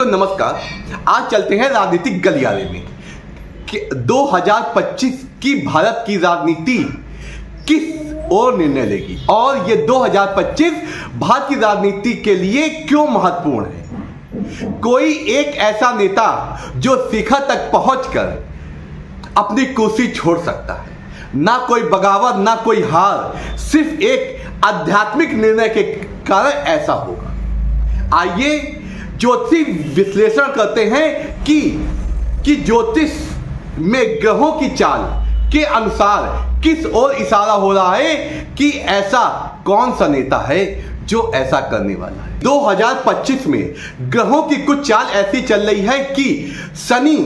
तो नमस्कार, आज चलते हैं राजनीतिक गलियारे में कि 2025 की भारत की राजनीति किस ओर निर्णय लेगी और ये 2025 भारत की राजनीति के लिए क्यों महत्वपूर्ण है। कोई एक ऐसा नेता जो शिखर तक पहुंचकर अपनी कुर्सी छोड़ सकता है, ना कोई बगावत ना कोई हार, सिर्फ एक आध्यात्मिक निर्णय के कारण ऐसा होगा। आइए ज्योतिष विश्लेषण करते हैं कि ज्योतिष में ग्रहों की चाल के अनुसार किस ओर इशारा हो रहा है कि ऐसा कौन सा नेता है जो ऐसा करने वाला है। 2025 में ग्रहों की कुछ चाल ऐसी चल रही है कि शनि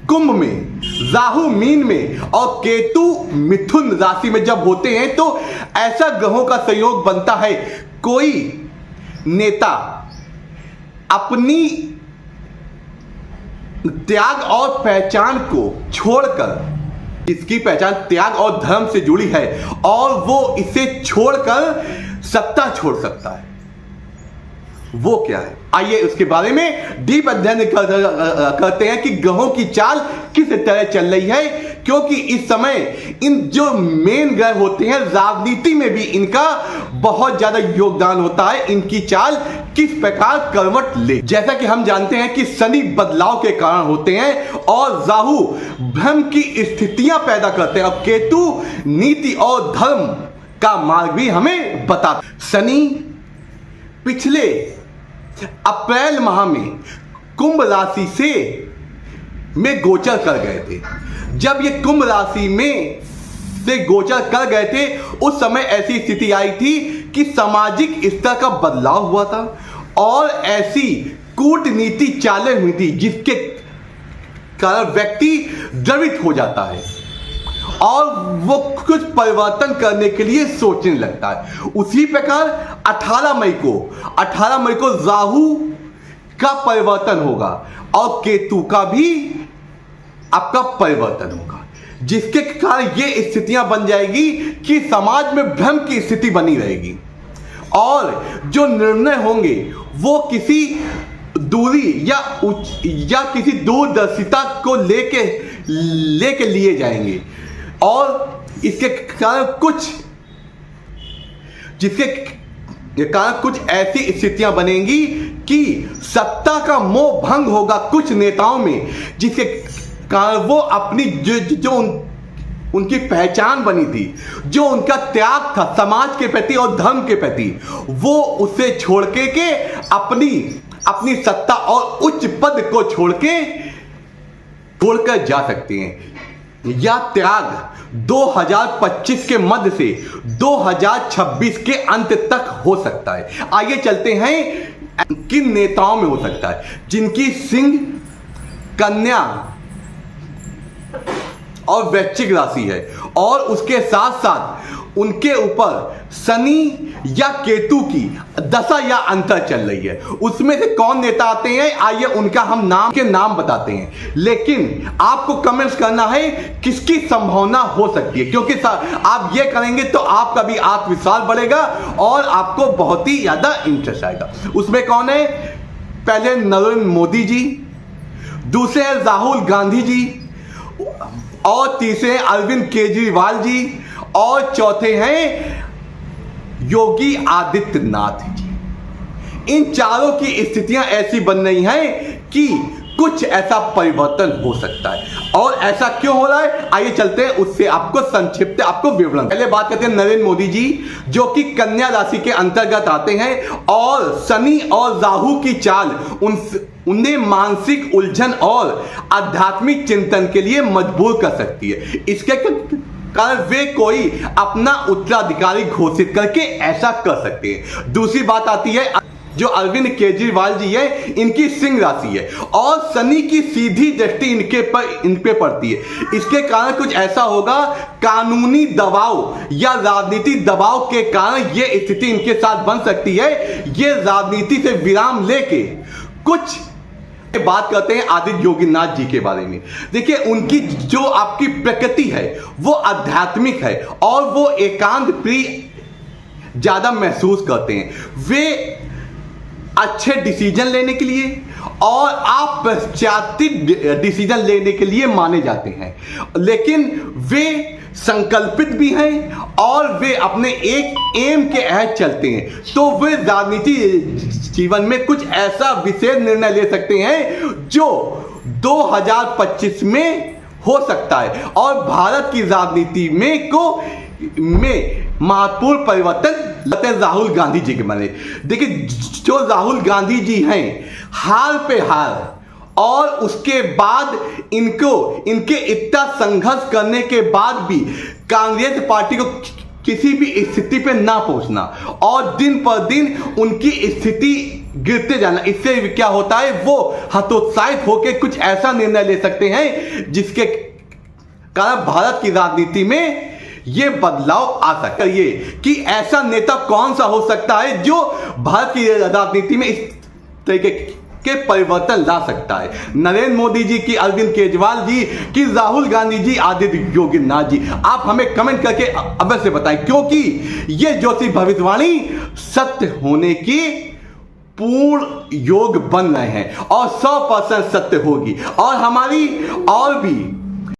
कुंभ में, राहु मीन में और केतु मिथुन राशि में जब होते हैं तो ऐसा ग्रहों का संयोग बनता है। कोई नेता अपनी त्याग और पहचान को छोड़कर, इसकी पहचान त्याग और धर्म से जुड़ी है और वो इसे छोड़कर सत्ता छोड़ सकता है। वो क्या है, आइए उसके बारे में डीप अध्ययन करते हैं कि ग्रहों की चाल किस तरह चल रही है, क्योंकि इस समय इन जो मेन ग्रह होते हैं राजनीति में भी इनका बहुत ज्यादा योगदान होता है। इनकी चाल किस प्रकार करवट ले, जैसा कि हम जानते हैं कि शनि बदलाव के कारण होते हैं और राहु भ्रम की स्थितियां पैदा करते हैं और केतु नीति और धर्म का मार्ग भी हमें बताता। शनि पिछले अप्रैल माह में कुंभ राशि में गोचर कर गए थे। जब ये कुंभ राशि में से गोचर कर गए थे उस समय ऐसी स्थिति आई थी कि सामाजिक स्तर का बदलाव हुआ था और ऐसी कूटनीति चालें हुई थी जिसके कारण व्यक्ति द्रवित हो जाता है और वो कुछ परिवर्तन करने के लिए सोचने लगता है। उसी प्रकार 18 मई को राहु का परिवर्तन होगा और केतु का भी आपका परिवर्तन होगा, जिसके कारण ये स्थितियां बन जाएगी कि समाज में भ्रम की स्थिति बनी रहेगी और जो निर्णय होंगे वो किसी दूरी या किसी दूरदर्शिता को लेके लिए जाएंगे और इसके कारण कुछ ऐसी स्थितियां बनेंगी कि सत्ता का मोह भंग होगा कुछ नेताओं में, जिसके कारण वो अपनी जो उनकी पहचान बनी थी, जो उनका त्याग था समाज के प्रति और धर्म के प्रति, वो उसे छोड़ के अपनी सत्ता और उच्च पद को छोड़कर जा सकते हैं। यह त्याग 2025 के मध्य से 2026 के अंत तक हो सकता है। आइए चलते हैं किन नेताओं में हो सकता है, जिनकी सिंह, कन्या और वृश्चिक राशि है और उसके साथ साथ उनके ऊपर शनि या केतु की दशा या अंतर चल रही है। उसमें से कौन नेता आते हैं, आइए उनका हम नाम बताते हैं, लेकिन आपको कमेंट्स करना है किसकी संभावना हो सकती है, क्योंकि आप ये करेंगे तो आपका भी आत्मविश्वास बढ़ेगा और आपको बहुत ही ज्यादा इंटरेस्ट आएगा। उसमें कौन है, पहले नरेंद्र मोदी जी, दूसरे हैं राहुल गांधी जी और तीसरे हैं अरविंद केजरीवाल जी और चौथे हैं योगी आदित्यनाथ जी। इन चारों की स्थितियां ऐसी बन रही हैं कि कुछ ऐसा परिवर्तन हो सकता है। और ऐसा क्यों हो रहा है, आइए चलते हैं उससे आपको विवरण। पहले बात करते हैं नरेंद्र मोदी जी, जो कि कन्या राशि के अंतर्गत आते हैं और शनि और राहु की चाल उन्हें मानसिक उलझन और आध्यात्मिक चिंतन के लिए मजबूर कर सकती है। इसके कारण वे कोई अपना उत्तराधिकारी घोषित करके ऐसा कर सकते हैं। दूसरी बात आती है जो अरविंद केजरीवाल जी है, इनकी सिंह राशि है और शनि की सीधी दृष्टि इन पे पड़ती है। इसके कारण कुछ ऐसा होगा, कानूनी दबाव या राजनीति दबाव के कारण ये स्थिति इनके साथ बन सकती है। ये राजनीति से विराम लेके कुछ बात करते हैं आदित्य योगीनाथ जी के बारे में। देखिए, उनकी जो आपकी प्रकृति है वो आध्यात्मिक है और वो एकांत प्रिय ज्यादा महसूस करते हैं। वे अच्छे डिसीजन लेने के लिए और आप पश्चातित डिसीजन लेने के लिए माने जाते हैं, लेकिन वे संकल्पित भी हैं और वे अपने एक एम के तहत चलते हैं। तो वे राजनीति जीवन में कुछ ऐसा विशेष निर्णय ले सकते हैं जो 2025 में हो सकता है और भारत की राजनीति में महत्वपूर्ण परिवर्तन राहुल गांधी जी के बने। देखिए, जो राहुल गांधी जी हैं, हार पे हार और उसके बाद इनके इतना संघर्ष करने के बाद भी कांग्रेस पार्टी को किसी भी स्थिति पे ना पहुंचना और दिन पर दिन उनकी स्थिति गिरते जाना, इससे क्या होता है, वो हतोत्साहित होकर कुछ ऐसा निर्णय ले सकते हैं जिसके कारण भारत की राजनीति में ये बदलाव आ सकता है। कि ऐसा नेता कौन सा हो सकता है जो भारत की राजनीति में इस तरीके के परिवर्तन ला सकता है। नरेंद्र मोदी जी की, अरविंद केजरीवाल जी की, राहुल गांधी जी, आदित्य योगीनाथ जी। आप हमें कमेंट करके अवश्य बताएं, क्योंकि ये ज्योतिष भविष्यवाणी सत्य होने की पूर्ण योग बन रहे हैं और 100% सत्य होगी। और हमारी और भी